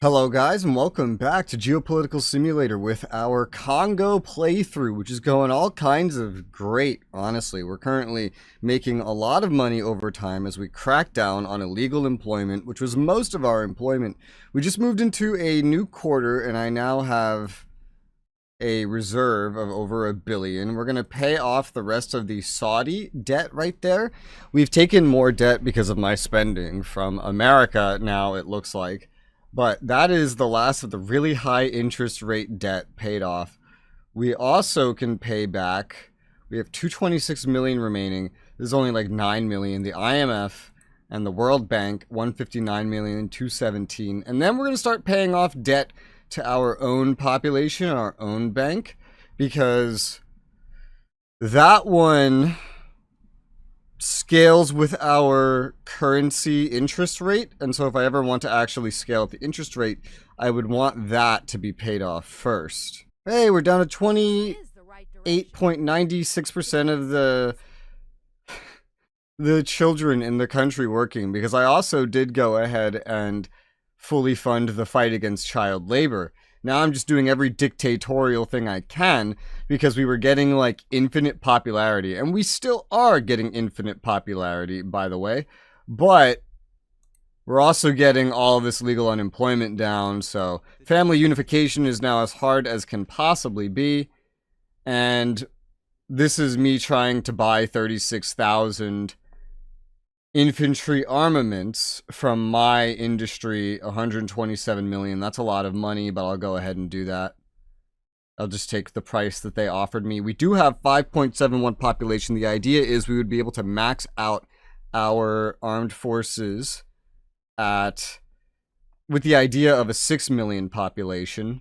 Hello guys and welcome back to Geopolitical Simulator with our Congo playthrough, which is going all kinds of great, honestly. We're currently making a lot of money over time as we crack down on illegal employment, which was most of our employment. We just moved into a new quarter and I now have a reserve of over $1 billion. We're going to pay off the rest of the Saudi debt right there. We've taken more debt because of my spending from America now, it looks like. But that is the last of the really high interest rate debt paid off. We also can pay back. We have 226 million remaining. There's only like 9 million. The IMF and the World Bank, 159 million, 217. And then we're going to start paying off debt to our own population, our own bank, because that one scales with our currency interest rate, and so if I ever want to actually scale up the interest rate, I would want that to be paid off first. Hey, we're down to 28.96% of the children in the country working, because I also did go ahead and fully fund the fight against child labor. Now I'm just doing every dictatorial thing I can because we were getting like infinite popularity, and we still are getting infinite popularity, by the way, but we're also getting all of this legal unemployment down. So family unification is now as hard as can possibly be, and this is me trying to buy 36,000 infantry armaments from my industry. 127 million. That's a lot of money, but I'll go ahead and do that. I'll just take the price that they offered me. We do have 5.71 population. The idea is we would be able to max out our armed forces at, with the idea of a 6 million population,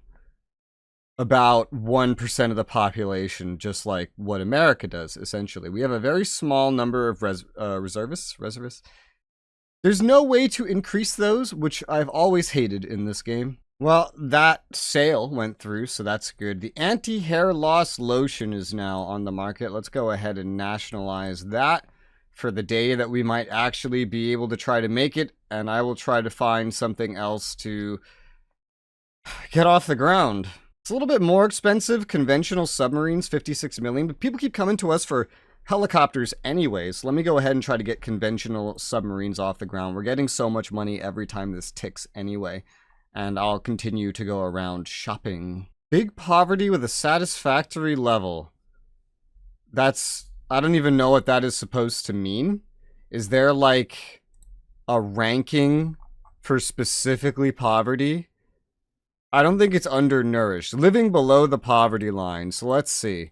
about 1% of the population, just like what America does, essentially. We have a very small number of reservists. There's no way to increase those, which I've always hated in this game. Well, that sale went through, so that's good. The anti-hair loss lotion is now on the market. Let's go ahead and nationalize that for the day that we might actually be able to try to make it, and I will try to find something else to get off the ground. It's a little bit more expensive. Conventional submarines, 56 million, but people keep coming to us for helicopters anyways. So let me go ahead and try to get conventional submarines off the ground. We're getting so much money every time this ticks anyway, and I'll continue to go around shopping. Big poverty with a satisfactory level. That's, I don't even know what that is supposed to mean. Is there like a ranking for specifically poverty? I don't think it's undernourished. Living below the poverty line. So let's see.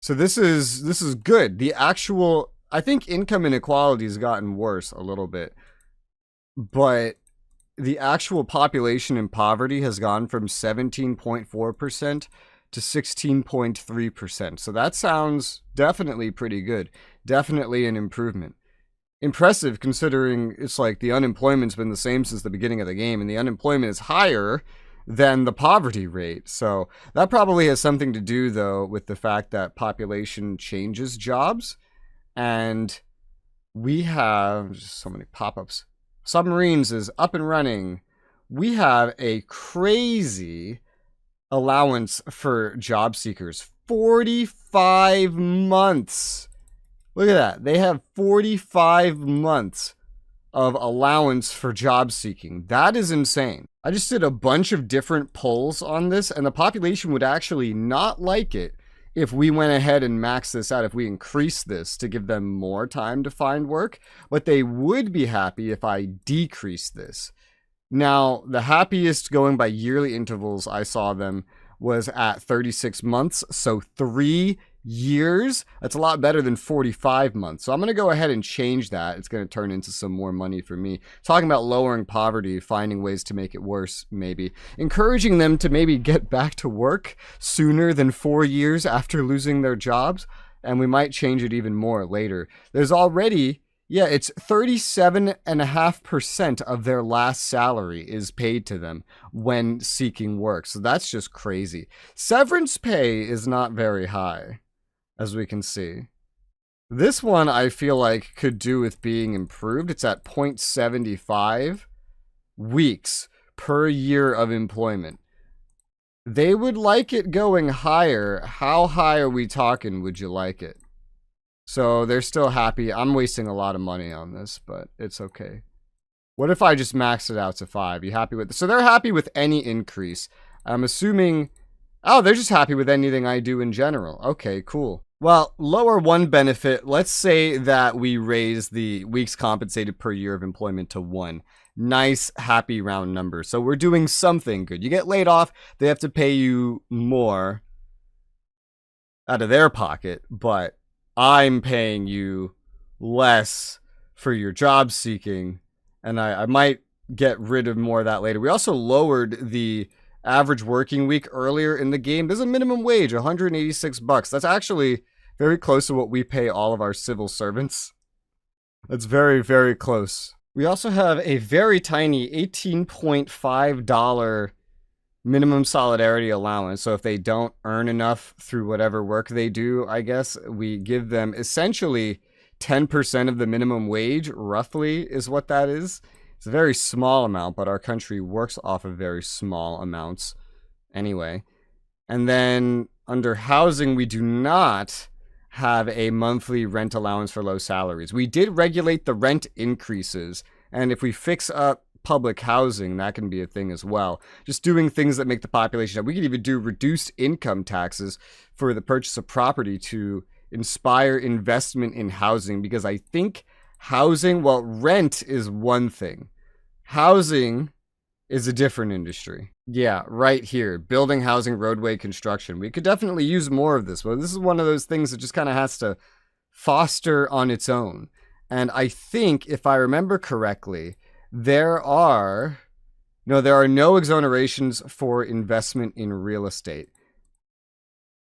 So this is good. The actual, I think income inequality has gotten worse a little bit, but the actual population in poverty has gone from 17.4% to 16.3%. So that sounds definitely pretty good. Definitely an improvement. Impressive, considering it's like the unemployment's been the same since the beginning of the game, and the unemployment is higher than the poverty rate. So that probably has something to do, though, with the fact that population changes jobs, and we have just so many pop-ups. Submarines is up and running. We have a crazy allowance for job seekers. 45 months. Look at that. They have 45 months of allowance for job seeking. That is insane. I just did a bunch of different polls on this, and the population would actually not like it if we went ahead and maxed this out, if we increased this to give them more time to find work. But they would be happy if I decreased this. Now, the happiest going by yearly intervals I saw them was at 36 months, so 3 years. That's a lot better than 45 months. So I'm going to go ahead and change that. It's going to turn into some more money for me. Talking about lowering poverty, finding ways to make it worse, maybe. Encouraging them to maybe get back to work sooner than 4 years after losing their jobs. And we might change it even more later. There's already, yeah, it's 37.5% of their last salary is paid to them when seeking work. So that's just crazy. Severance pay is not very high, as we can see. This one I feel like could do with being improved. It's at 0.75 weeks per year of employment. They would like it going higher. How high are we talking? Would you like it? So they're still happy. I'm wasting a lot of money on this, but it's okay. What if I just maxed it out to 5? You happy with it? So they're happy with any increase. I'm assuming... Oh, they're just happy with anything I do in general. Okay, cool. Well, lower one benefit. Let's say that we raise the weeks compensated per year of employment to 1. Nice, happy round number. So we're doing something good. You get laid off, they have to pay you more out of their pocket, but I'm paying you less for your job seeking, and I might get rid of more of that later. We also lowered the average working week earlier in the game. There's a minimum wage, $186. That's actually very close to what we pay all of our civil servants. That's very, very close. We also have a very tiny $18.5 minimum solidarity allowance. So if they don't earn enough through whatever work they do, I guess, we give them essentially 10% of the minimum wage, roughly, is what that is. It's a very small amount, but our country works off of very small amounts anyway. And then under housing, we do not have a monthly rent allowance for low salaries. We did regulate the rent increases, and if we fix up public housing, that can be a thing as well. Just doing things that make the population up. We could even do reduced income taxes for the purchase of property to inspire investment in housing, because I think housing, well, rent is one thing. Housing is a different industry. Yeah, right here. Building, housing, roadway construction. We could definitely use more of this, but this is one of those things that just kind of has to foster on its own. And I think, if I remember correctly, there are no exonerations for investment in real estate.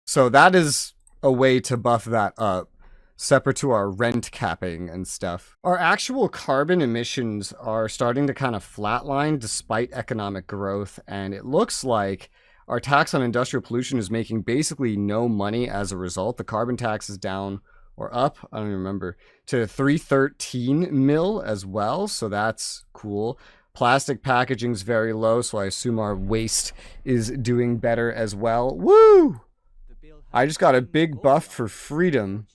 So that is a way to buff that up, separate to our rent capping and stuff. Our actual carbon emissions are starting to kind of flatline despite economic growth, and it looks like our tax on industrial pollution is making basically no money as a result. The carbon tax is down or up, I don't even remember, to 313 mil as well, so that's cool. Plastic packaging is very low, so I assume our waste is doing better as well. Woo! I just got a big buff for freedom.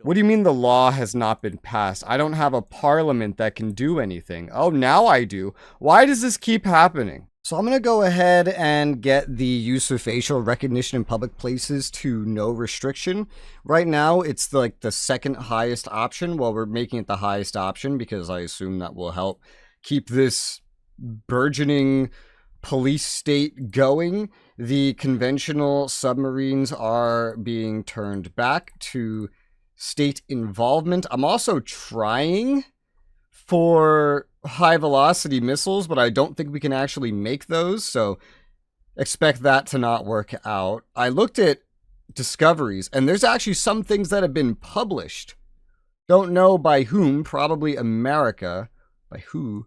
What do you mean the law has not been passed? I don't have a parliament that can do anything. Oh, now I do. Why does this keep happening? So I'm going to go ahead and get the use of facial recognition in public places to no restriction. Right now, it's like the second highest option. Well, we're making it the highest option because I assume that will help keep this burgeoning police state going. The conventional submarines are being turned back to state involvement. I'm also trying for high velocity missiles, but I don't think we can actually make those, so expect that to not work out. I looked at discoveries, and there's actually some things that have been published. Don't know by whom, probably America. By who?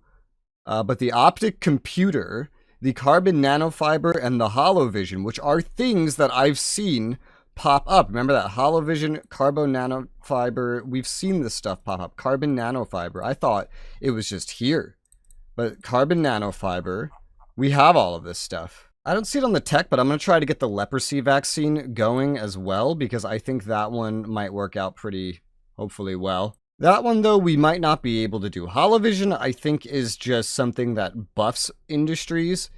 But the optic computer, the carbon nanofiber, and the holovision, which are things that I've seen pop up. Remember that holovision, carbon nanofiber? We've seen this stuff pop up. Carbon nanofiber. I thought it was just here. But carbon nanofiber, we have all of this stuff. I don't see it on the tech, but I'm going to try to get the leprosy vaccine going as well, because I think that one might work out pretty, hopefully, well. That one, though, we might not be able to do. Holovision, I think, is just something that buffs industries.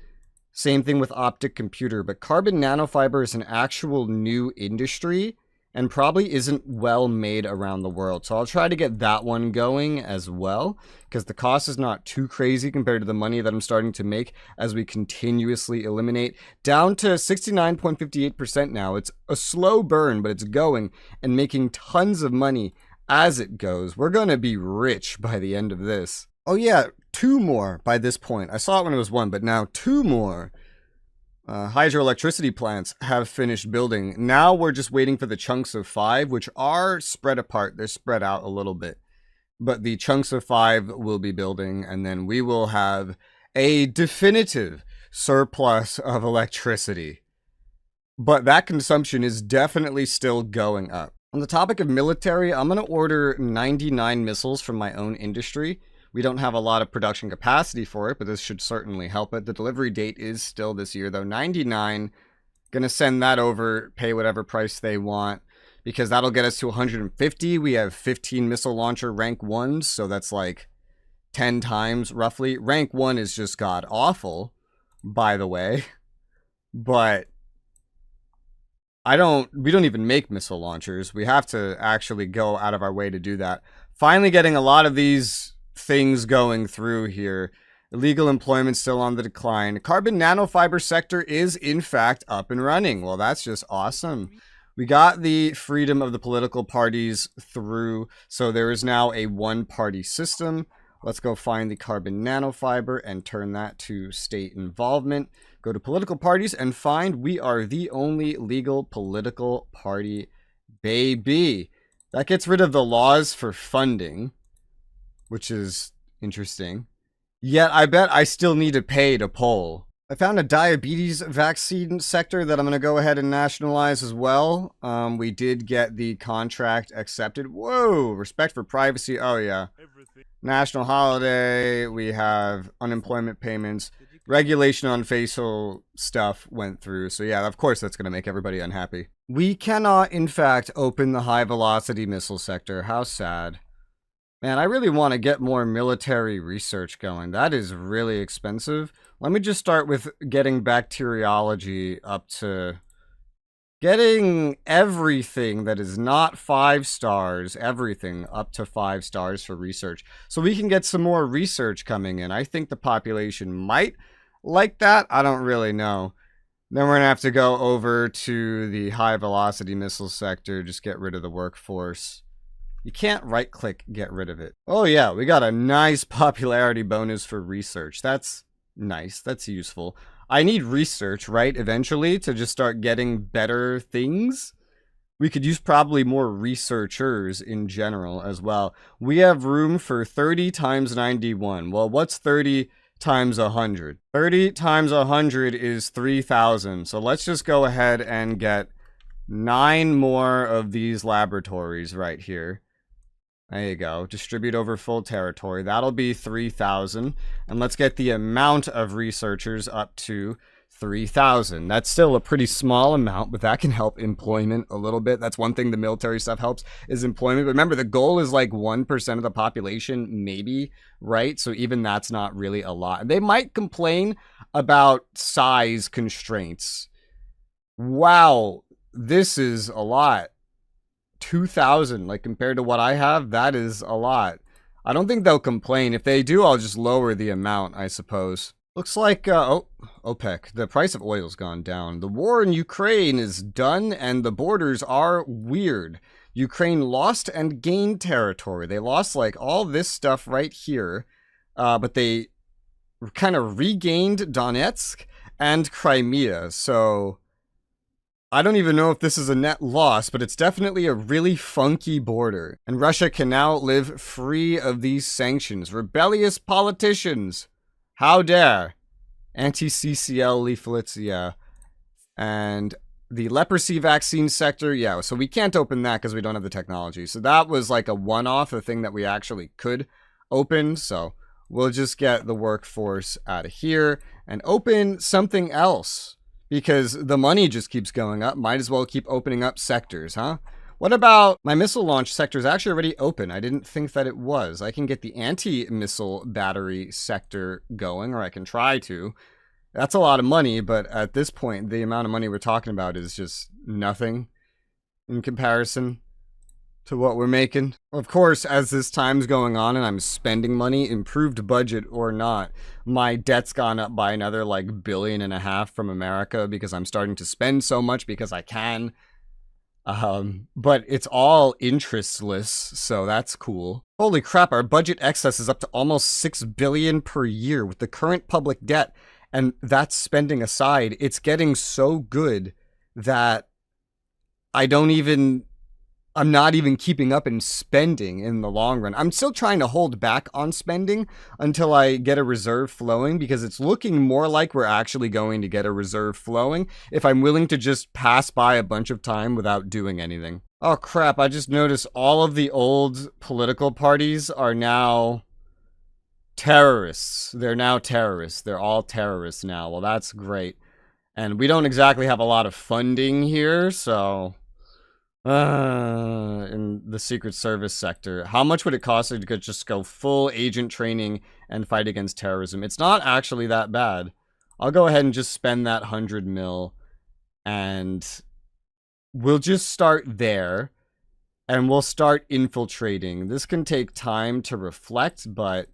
Same thing with optic computer, but carbon nanofiber is an actual new industry and probably isn't well made around the world. So I'll try to get that one going as well, because the cost is not too crazy compared to the money that I'm starting to make as we continuously eliminate. Down to 69.58% now. It's a slow burn, but it's going and making tons of money as it goes. We're going to be rich by the end of this. Oh yeah, 2 more by this point. I saw it when it was 1, but now 2 more hydroelectricity plants have finished building. Now we're just waiting for the chunks of 5, which are spread apart. They're spread out a little bit. But the chunks of 5 will be building, and then we will have a definitive surplus of electricity. But that consumption is definitely still going up. On the topic of military, I'm going to order 99 missiles from my own industry. We don't have a lot of production capacity for it, but this should certainly help it. The delivery date is still this year, though. 99. Gonna send that over, pay whatever price they want, because that'll get us to 150. We have 15 missile launcher rank 1s, so that's like 10 times roughly. Rank 1 is just god awful, by the way. But we don't even make missile launchers. We have to actually go out of our way to do that. Finally getting a lot of these things going through here. Illegal employment still on the decline. Carbon nanofiber sector is in fact up and running. Well, that's just awesome. We got the freedom of the political parties through, so there is now a one-party system. Let's go find the carbon nanofiber and turn that to state involvement. Go to political parties and find we are the only legal political party, baby. That gets rid of the laws for funding, which is interesting. Yet I bet I still need to pay to poll. I found a diabetes vaccine sector that I'm going to go ahead and nationalize as well. We did get the contract accepted. Whoa, respect for privacy. Oh, yeah. National holiday. We have unemployment payments. Regulation on facial stuff went through. So, yeah, of course, that's going to make everybody unhappy. We cannot, in fact, open the high-velocity missile sector. How sad. Man, I really want to get more military research going. That is really expensive. Let me just start with getting bacteriology up to... Getting everything that is not 5 stars, everything up to 5 stars for research. So we can get some more research coming in. I think the population might like that. I don't really know. Then we're going to have to go over to the high-velocity missile sector, just get rid of the workforce. You can't right-click, get rid of it. Oh yeah, we got a nice popularity bonus for research. That's nice, that's useful. I need research, right, eventually, to just start getting better things. We could use probably more researchers in general as well. We have room for 30 times 91. Well, what's 30 times 100? 30 times 100 is 3,000. So let's just go ahead and get 9 more of these laboratories right here. There you go. Distribute over full territory. That'll be 3,000. And let's get the amount of researchers up to 3,000. That's still a pretty small amount, but that can help employment a little bit. That's one thing the military stuff helps, is employment. But remember, the goal is like 1% of the population, maybe, right? So even that's not really a lot. They might complain about size constraints. Wow, this is a lot. 2,000, like compared to what I have, that is a lot. I don't think they'll complain. If they do, I'll just lower the amount, I suppose. Looks like, OPEC. The price of oil's gone down. The war in Ukraine is done, and the borders are weird. Ukraine lost and gained territory. They lost, like, all this stuff right here, but they kind of regained Donetsk and Crimea, so... I don't even know if this is a net loss, but it's definitely a really funky border. And Russia can now live free of these sanctions. Rebellious politicians. How dare. Anti-CCL leaflets, yeah. And the leprosy vaccine sector, yeah. So we can't open that because we don't have the technology. So that was like a one-off, a thing that we actually could open. So we'll just get the workforce out of here and open something else. Because the money just keeps going up. Might as well keep opening up sectors, huh? What about my missile launch sector is actually already open. I didn't think that it was. I can get the anti-missile battery sector going, or I can try to. That's a lot of money, but at this point, the amount of money we're talking about is just nothing in comparison to what we're making. Of course, as this time's going on and I'm spending money, improved budget or not, my debt's gone up by another like $1.5 billion from America because I'm starting to spend so much because I can. But it's all interestless, so that's cool. Holy crap, our budget excess is up to almost $6 billion per year with the current public debt, and that's spending aside. It's getting so good that I'm not even keeping up in spending in the long run. I'm still trying to hold back on spending until I get a reserve flowing, because it's looking more like we're actually going to get a reserve flowing if I'm willing to just pass by a bunch of time without doing anything. Oh crap, I just noticed all of the old political parties are now Terrorists. They're now terrorists. They're all terrorists now. Well, that's great. And we don't exactly have a lot of funding here, so... in the Secret Service sector. How much would it cost to just go full agent training and fight against terrorism? It's not actually that bad. I'll go ahead and just spend that 100 mil, and we'll just start there, and we'll start infiltrating. This can take time to reflect, but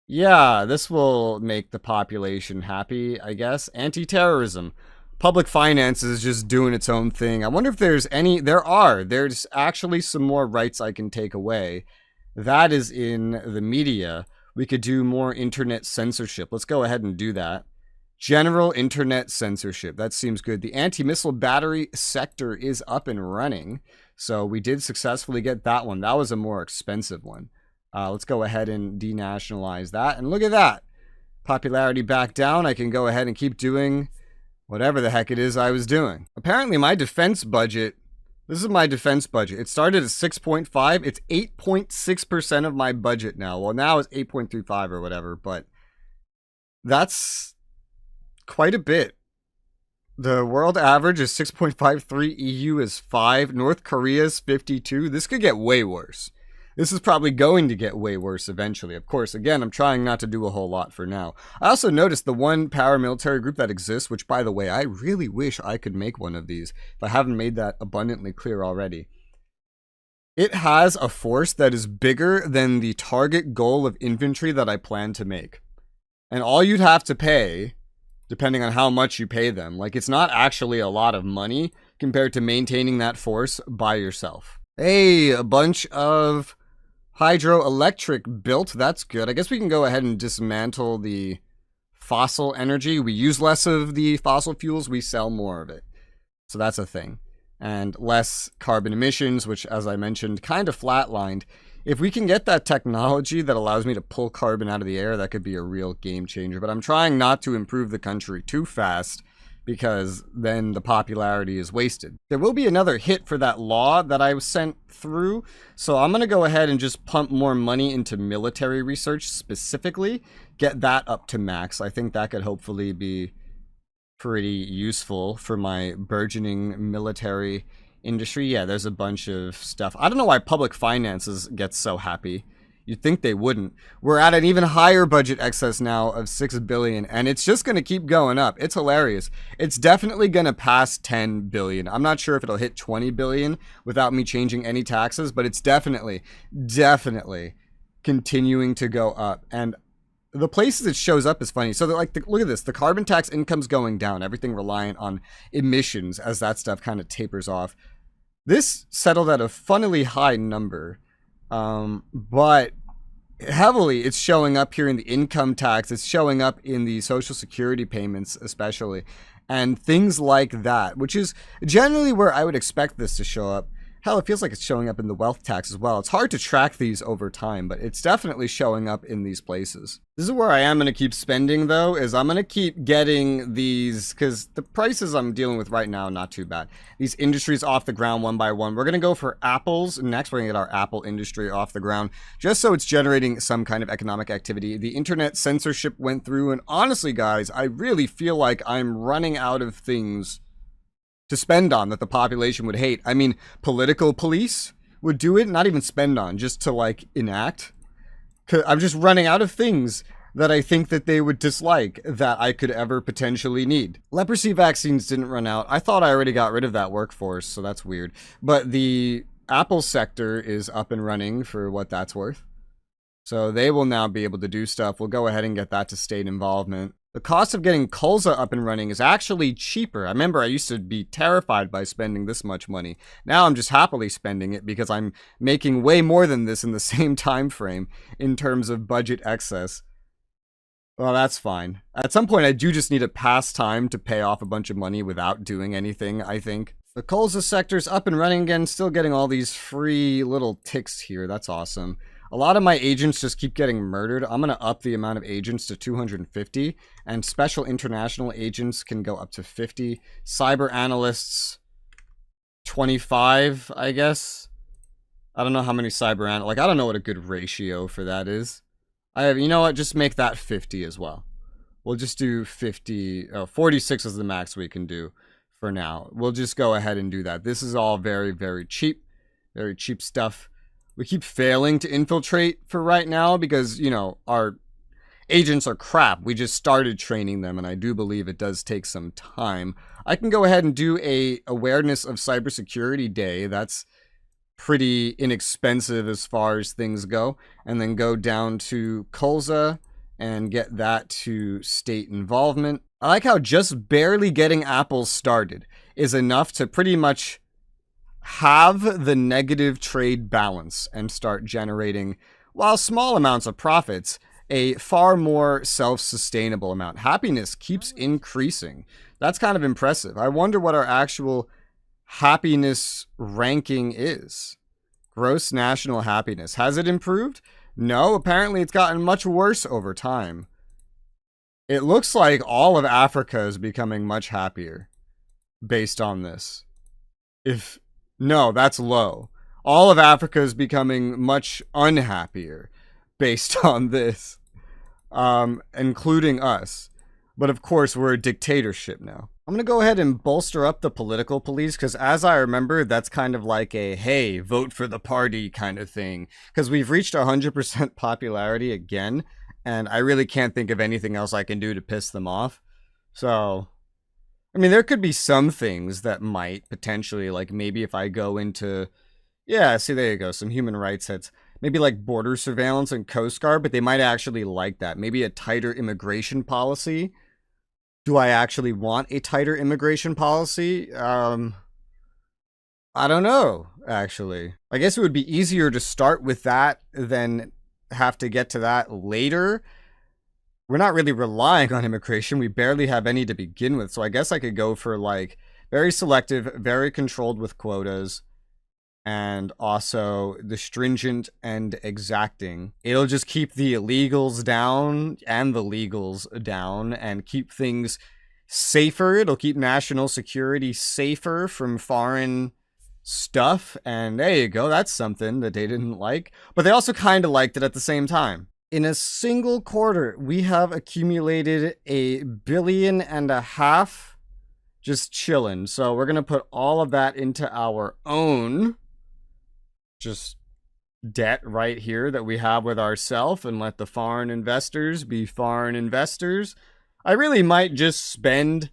yeah, this will make the population happy, I guess. Anti-terrorism. Public finance is just doing its own thing. I wonder if there's any... There's actually some more rights I can take away. That is in the media. We could do more internet censorship. Let's go ahead and do that. General internet censorship. That seems good. The anti-missile battery sector is up and running. So we did successfully get that one. That was a more expensive one. Let's go ahead and denationalize that. And look at that. Popularity back down. I can go ahead and keep doing... whatever the heck it is I was doing. Apparently my defense budget, this is my defense budget. It started at 6.5. It's 8.6% of my budget now. Well, now it's 8.35 or whatever, but that's quite a bit. The world average is 6.53. EU is 5. North Korea is 52. This could get way worse. This is probably going to get way worse eventually. Of course, again, I'm trying not to do a whole lot for now. I also noticed the one paramilitary group that exists, which, by the way, I really wish I could make one of these, if I haven't made that abundantly clear already. It has a force that is bigger than the target goal of infantry that I plan to make. And all you'd have to pay, depending on how much you pay them, like, it's not actually a lot of money compared to maintaining that force by yourself. Hey, a bunch of... hydroelectric built. That's good. I guess we can go ahead and dismantle the fossil energy. We use less of the fossil fuels, we sell more of it. So that's a thing. And less carbon emissions, which, as I mentioned, kind of flatlined. If we can get that technology that allows me to pull carbon out of the air, that could be a real game changer. But I'm trying not to improve the country too fast, because then the popularity is wasted. There will be another hit for that law that I sent through, so I'm going to go ahead and just pump more money into military research specifically, get that up to max. I think that could hopefully be pretty useful for my burgeoning military industry. Yeah, there's a bunch of stuff. I don't know why public finances gets so happy. You'd think they wouldn't. We're at an even higher budget excess now of 6 billion, and it's just going to keep going up. It's hilarious. It's definitely going to pass 10 billion. I'm not sure if it'll hit 20 billion without me changing any taxes, but it's definitely continuing to go up. And the places it shows up is funny. So they're like, look at this. The carbon tax income's going down. Everything reliant on emissions as that stuff kind of tapers off. This settled at a funnily high number. But heavily it's showing up here in the income tax. It's showing up in the social security payments, especially, and things like that, which is generally where I would expect this to show up. Hell, it feels like it's showing up in the wealth tax as well. It's hard to track these over time, but it's definitely showing up in these places. This is where I am going to keep spending, though, is I'm going to keep getting these, because the prices I'm dealing with right now, not too bad. These industries off the ground one by one. We're going to go for apples. Next, we're going to get our apple industry off the ground, just so it's generating some kind of economic activity. The internet censorship went through, and honestly, guys, I really feel like I'm running out of things to spend on that the population would hate. I mean, political police would do it, not even spend on, just to, like, enact. 'Cause I'm just running out of things that I think that they would dislike that I could ever potentially need. Leprosy vaccines didn't run out. I thought I already got rid of that workforce, so that's weird. But the Apple sector is up and running for what that's worth. So they will now be able to do stuff. We'll go ahead and get that to state involvement. The cost of getting Colza up and running is actually cheaper. I remember I used to be terrified by spending this much money. Now I'm just happily spending it because I'm making way more than this in the same time frame in terms of budget excess. Well, that's fine. At some point, I do just need a pastime to pay off a bunch of money without doing anything, I think. The Colza sector's up and running again, still getting all these free little ticks here. That's awesome. A lot of my agents just keep getting murdered. I'm going to up the amount of agents to 250, and special international agents can go up to 50. Cyber analysts, 25, I guess. I don't know how many cyber analysts, like, I don't know what a good ratio for that is. I have, you know what, just make that 50 as well. We'll just do 50. 46 is the max we can do for now. We'll just go ahead and do that. This is all very, very cheap. Very cheap stuff. We keep failing to infiltrate for right now because, you know, our agents are crap. We just started training them, and I do believe it does take some time. I can go ahead and do a awareness of cybersecurity day. That's pretty inexpensive as far as things go. And then go down to Kulza and get that to state involvement. I like how just barely getting Apple started is enough to pretty much have the negative trade balance and start generating, while small amounts of profits, a far more self-sustainable amount. Happiness keeps increasing. That's kind of impressive. I wonder what our actual happiness ranking is. Gross national happiness. Has it improved? No, apparently it's gotten much worse over time. It looks like all of Africa is becoming much happier based on this. No, that's low. All of Africa is becoming much unhappier based on this, including us. But of course, we're a dictatorship now. I'm going to go ahead and bolster up the political police because as I remember, that's kind of like a, hey, vote for the party kind of thing. Because we've reached 100% popularity again, and I really can't think of anything else I can do to piss them off. So, I mean, there could be some things that might potentially, like maybe if I go into, yeah, see, there you go, some human rights hits. Maybe like border surveillance and Coast Guard, but they might actually like that. Maybe a tighter immigration policy. Do I actually want a tighter immigration policy? I don't know, actually. I guess it would be easier to start with that than have to get to that later. We're not really relying on immigration. We barely have any to begin with. So I guess I could go for like very selective, very controlled with quotas, and also the stringent and exacting. It'll just keep the illegals down and the legals down and keep things safer. It'll keep national security safer from foreign stuff. And there you go. That's something that they didn't like. But they also kind of liked it at the same time. In a single quarter, we have accumulated $1.5 billion just chilling. So we're going to put all of that into our own just debt right here that we have with ourselves and let the foreign investors be foreign investors. I really might just spend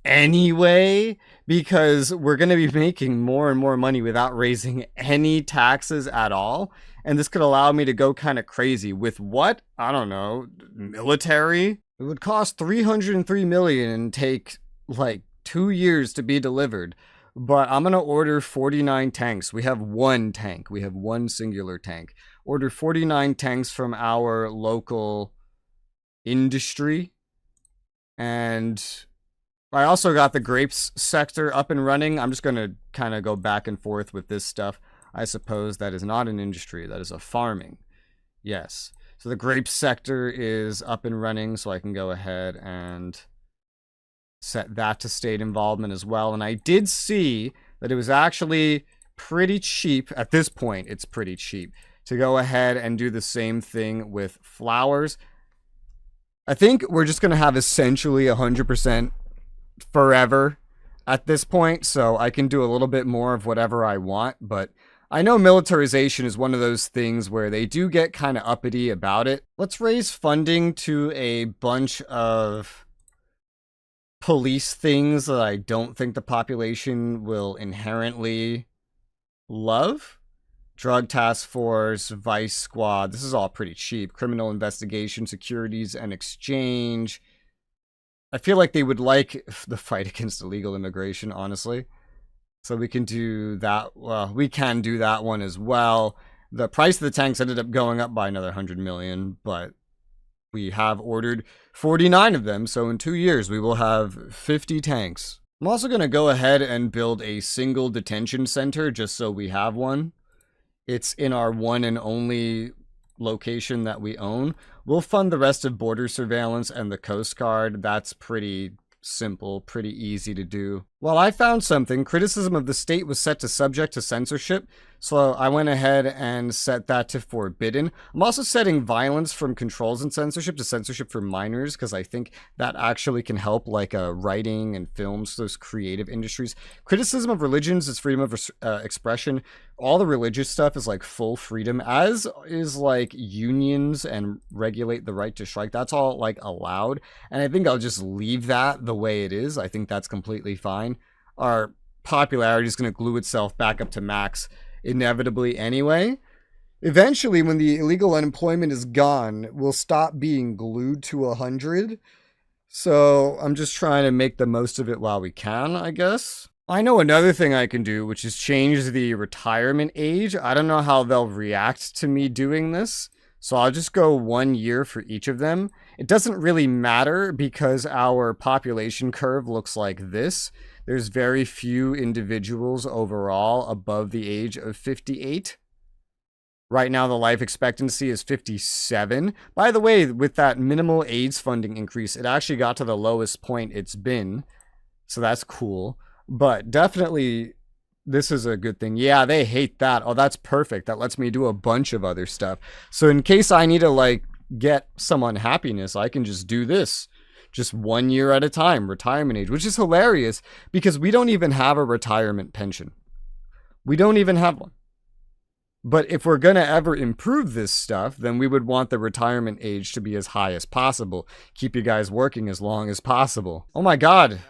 anyway because we're going to be making more and more money without raising any taxes at all. And this could allow me to go kind of crazy with what? I don't know, military? It would cost $303 million and take like 2 years to be delivered. But I'm going to order 49 tanks. We have one tank. We have one singular tank. Order 49 tanks from our local industry. And I also got the grapes sector up and running. I'm just going to kind of go back and forth with this stuff. I suppose that is not an industry. That is a farming. Yes. So the grapes sector is up and running. So I can go ahead and set that to state involvement as well. And I did see that it was actually pretty cheap. At this point, it's pretty cheap to go ahead and do the same thing with flowers. I think we're just going to have essentially 100% forever at this point. So I can do a little bit more of whatever I want. But I know militarization is one of those things where they do get kind of uppity about it. Let's raise funding to a bunch of police things that I don't think the population will inherently love. Drug task force, vice squad. This is all pretty cheap. Criminal investigation, securities and exchange. I feel like they would like the fight against illegal immigration, honestly. So we can do that. Well, we can do that one as well. The price of the tanks ended up going up by another 100 million, but we have ordered 49 of them, so in 2 years we will have 50 tanks. I'm also going to go ahead and build a single detention center just so we have one. It's in our one and only location that we own. We'll fund the rest of border surveillance and the Coast Guard. That's pretty simple, pretty easy to do. Well, I found something. Criticism of the state was set to subject to censorship, so I went ahead and set that to forbidden. I'm also setting violence from controls and censorship to censorship for minors, because I think that actually can help, like writing and films, those creative industries. Criticism of religions is freedom of expression. All the religious stuff is like full freedom, as is like unions and regulate the right to strike. That's all like allowed, and I think I'll just leave that the way it is. I think that's completely fine. Our popularity is going to glue itself back up to max inevitably anyway. Eventually, when the illegal unemployment is gone, we'll stop being glued to 100. So I'm just trying to make the most of it while we can, I guess. I know another thing I can do, which is change the retirement age. I don't know how they'll react to me doing this, so I'll just go 1 year for each of them. It doesn't really matter because our population curve looks like this. There's very few individuals overall above the age of 58. Right now, the life expectancy is 57. By the way, with that minimal AIDS funding increase, it actually got to the lowest point it's been. So that's cool. But definitely, this is a good thing. Yeah, they hate that. Oh, that's perfect. That lets me do a bunch of other stuff. So in case I need to, like, get some unhappiness, I can just do this. Just 1 year at a time, retirement age, which is hilarious because we don't even have a retirement pension. We don't even have one. But if we're going to ever improve this stuff, then we would want the retirement age to be as high as possible. Keep you guys working as long as possible. Oh my God.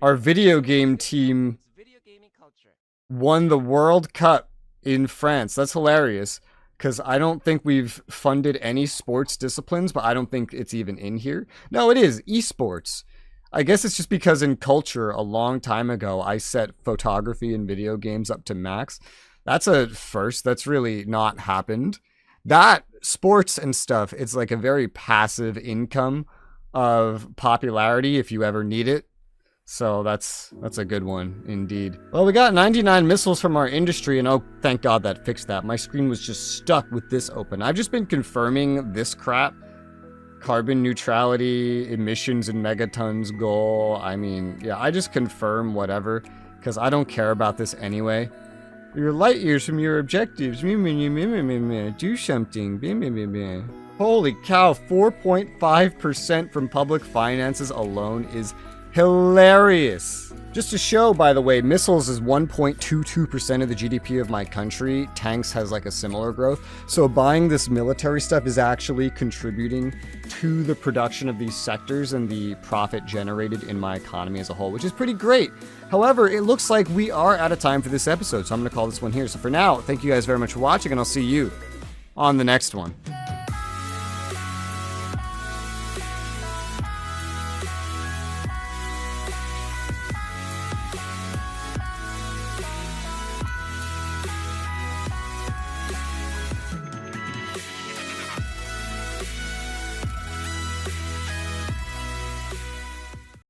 Our video game team won the World Cup in France. That's hilarious. Because I don't think we've funded any sports disciplines, but I don't think it's even in here. No, it is. Esports. I guess it's just because in culture, a long time ago, I set photography and video games up to max. That's a first. That's really not happened. That, sports and stuff, it's like a very passive income of popularity if you ever need it. So that's a good one, indeed. Well, we got 99 missiles from our industry, and oh, thank God that fixed that. My screen was just stuck with this open. I've just been confirming this crap. Carbon neutrality, emissions in megatons goal. I mean, yeah, I just confirm whatever, because I don't care about this anyway. You're light years from your objectives. Do something. Holy cow, 4.5% from public finances alone is hilarious. Just to show, by the way, missiles is 1.22% of the GDP of my country. Tanks has like a similar growth. So buying this military stuff is actually contributing to the production of these sectors and the profit generated in my economy as a whole, which is pretty great. However, it looks like we are out of time for this episode, so I'm going to call this one here. So for now, thank you guys very much for watching, and I'll see you on the next one.